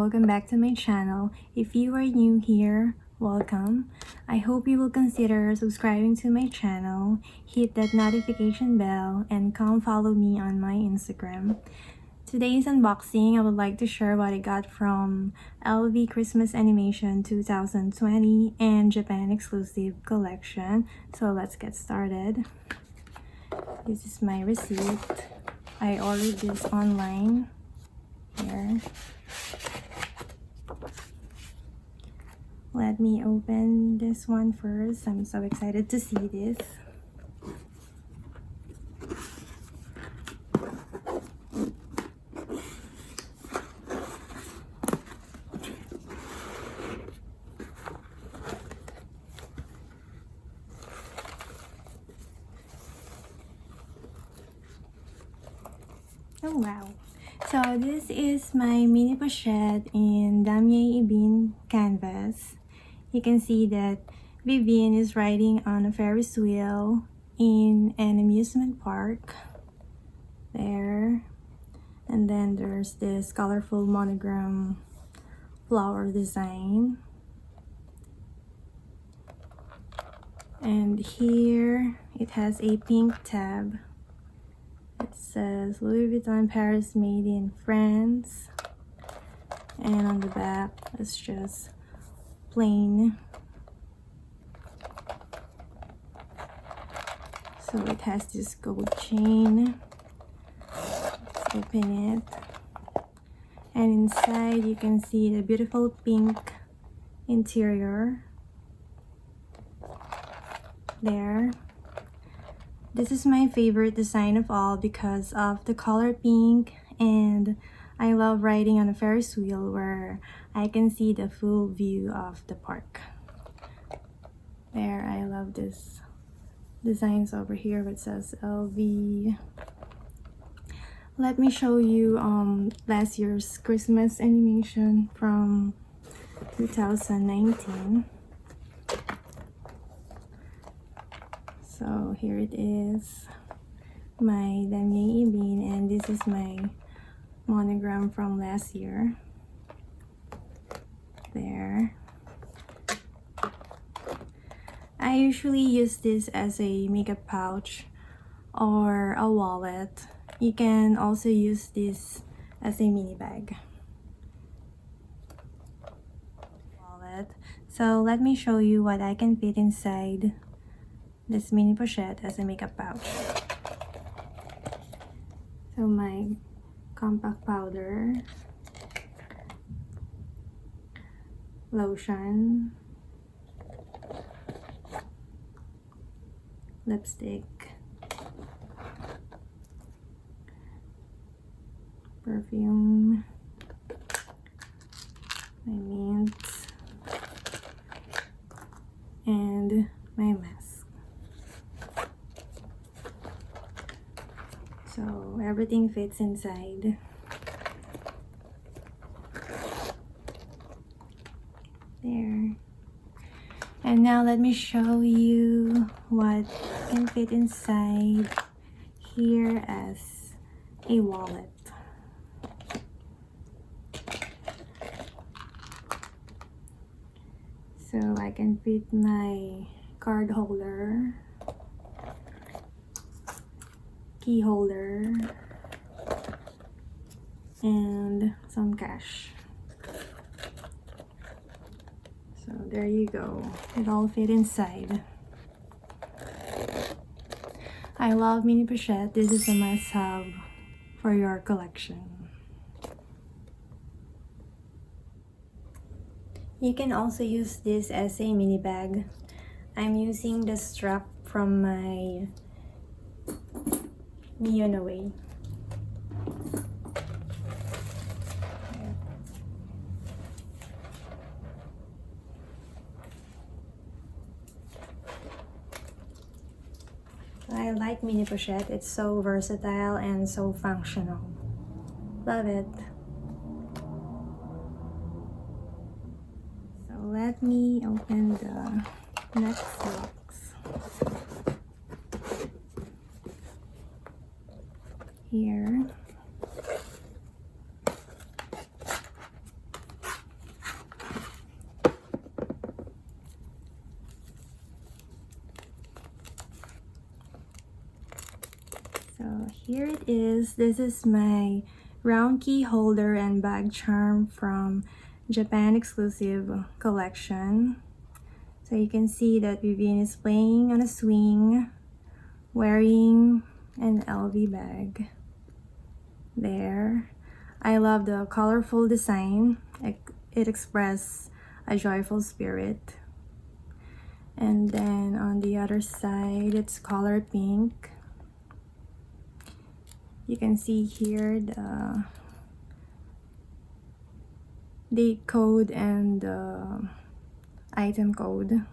welcome back to my channel. If you are new here, welcome. I hope you will consider subscribing to my channel, hit that notification bell, and come follow me on my Instagram. Today's unboxing, I would like to share what I got from LV Christmas Animation 2020 and Japan exclusive collection. So let's get started. This is my receipt. I ordered this online. Here. Let me open this one first. I'm so excited to see this. Oh wow. So this is my mini pochette in Damier Ebene canvas. You can see that Vivian is riding on a Ferris wheel in an amusement park. There. And then there's this colorful monogram flower design. And here it has a pink tab. It says Louis Vuitton Paris made in France, and on the back it's just plain. So it has this gold chain. Let's open it, and inside you can see the beautiful pink interior there. This is my favorite design of all because of the color pink, and I love riding on a Ferris wheel where I can see the full view of the park. There, I love this designs over here which says LV. Let me show you last year's Christmas animation from 2019. So here it is, my Damier Ebene, and this is my monogram from last year. There. I usually use this as a makeup pouch or a wallet. You can also use this as a mini bag. Wallet. So let me show you what I can fit inside this mini pochette as a makeup pouch. So my compact powder, lotion, lipstick, perfume, my mint, and my mask. So everything fits inside. There. And now let me show you what can fit inside here as a wallet. So I can fit my card holder, keyholder, and some cash. So there you go, it all fit inside. I love mini pochette. This is a must-have for your collection. You can also use this as a mini bag. I'm using the strap from my Away. I like mini pochette. It's so versatile and so functional. Love it. So let me open the next box. Here here it is. This is my round key holder and bag charm from Japan exclusive collection. So you can see that Vivienne is playing on a swing, wearing an LV bag there. I love the colorful design. It expresses a joyful spirit. And then on the other side, it's color pink. You can see here the date code and the item code.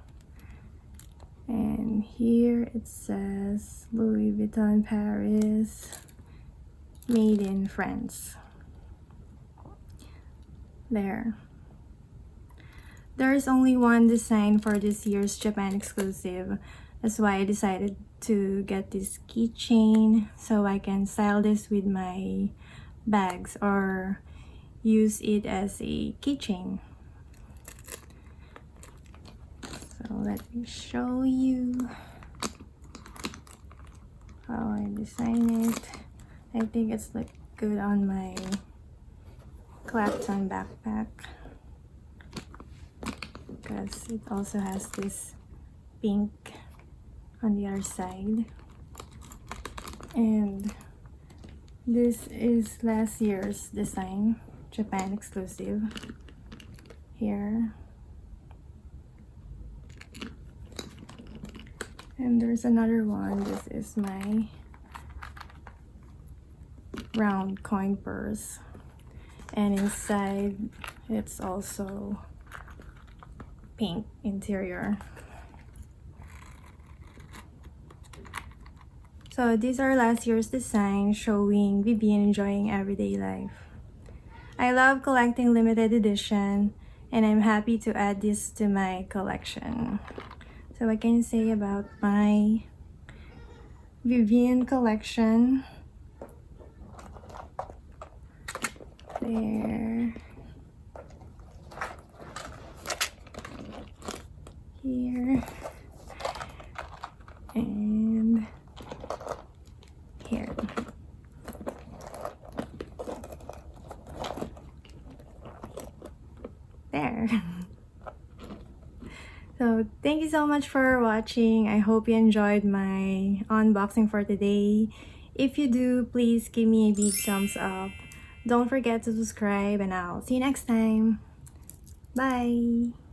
And here it says Louis Vuitton Paris, made in France. There is only one design for this year's Japan exclusive. That's why I decided to get this keychain so I can style this with my bags or use it as a keychain. So let me show you how I design it. I think it's like good on my Clapton backpack because it also has this pink on the other side. And this is last year's design, Japan exclusive here. And there's another one. This is my round coin purse, and inside it's also pink interior. So these are last year's designs showing Vivienne enjoying everyday life. I love collecting limited edition and I'm happy to add this to my collection. So what can you say about my Vivienne collection? There, here, and here. There. So thank you so much for watching. I hope you enjoyed my unboxing for today. If you do, please give me a big thumbs up. Don't forget to subscribe and I'll see you next time. Bye!